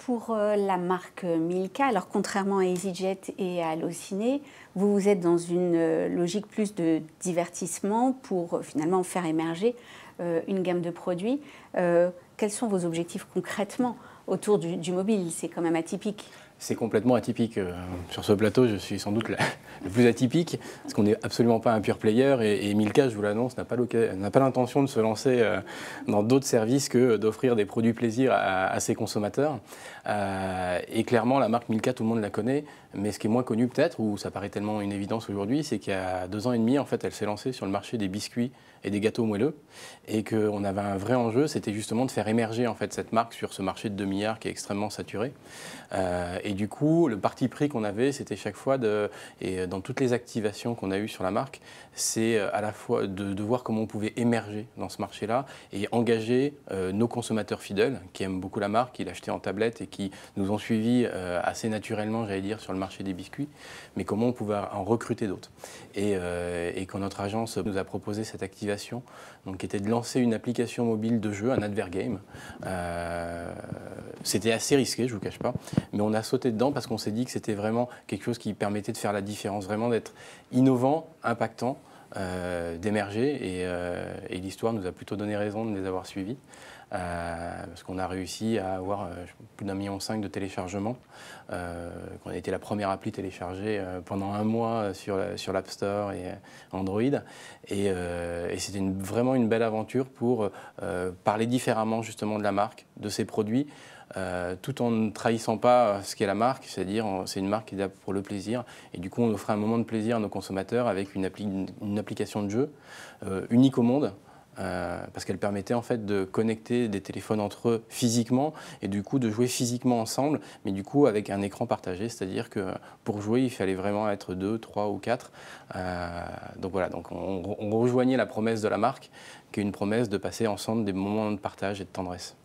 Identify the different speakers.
Speaker 1: pour la marque Milka, alors contrairement à EasyJet et à Allociné, vous êtes dans une logique plus de divertissement pour finalement faire émerger une gamme de produits. Quels sont vos objectifs concrètement autour du mobile? C'est quand même atypique.
Speaker 2: C'est complètement atypique. Sur ce plateau, je suis sans doute le plus atypique, parce qu'on n'est absolument pas un pure player, et Milka, je vous l'annonce, n'a pas l'intention de se lancer dans d'autres services que d'offrir des produits plaisir à ses consommateurs. Et clairement, la marque Milka, tout le monde la connaît, mais ce qui est moins connu peut-être, ou ça paraît tellement une évidence aujourd'hui, c'est qu'il y a 2 ans et demi, en fait, elle s'est lancée sur le marché des biscuits et des gâteaux moelleux, et qu'on avait un vrai enjeu, c'était justement de faire émerger en fait cette marque sur ce marché de 2 milliards qui est extrêmement saturé. Et du coup, le parti pris qu'on avait, c'était chaque fois, et dans toutes les activations qu'on a eues sur la marque, c'est à la fois de voir comment on pouvait émerger dans ce marché-là et engager nos consommateurs fidèles qui aiment beaucoup la marque, qui l'achetaient en tablette et qui nous ont suivis assez naturellement, j'allais dire, sur le marché des biscuits, mais comment on pouvait en recruter d'autres. Et quand notre agence nous a proposé cette activation, donc, qui était de lancer une application mobile de jeu, un advergame. C'était assez risqué, je ne vous cache pas, mais on a sauté dedans parce qu'on s'est dit que c'était vraiment quelque chose qui permettait de faire la différence, vraiment d'être innovant, impactant, d'émerger, et l'histoire nous a plutôt donné raison de les avoir suivis. Parce qu'on a réussi à avoir plus d'1,5 million de téléchargements. On a été la première appli téléchargée pendant 1 mois sur l'App Store et Android. Et c'était vraiment une belle aventure pour parler différemment justement de la marque, de ses produits, tout en ne trahissant pas ce qu'est la marque, c'est-à-dire c'est une marque qui est là pour le plaisir. Et du coup, on offrait un moment de plaisir à nos consommateurs avec une application de jeu unique au monde. Parce qu'elle permettait en fait de connecter des téléphones entre eux physiquement et du coup de jouer physiquement ensemble, mais du coup avec un écran partagé, c'est-à-dire que pour jouer il fallait vraiment être 2, 3 ou 4. Donc voilà, donc on rejoignait la promesse de la marque, qui est une promesse de passer ensemble des moments de partage et de tendresse.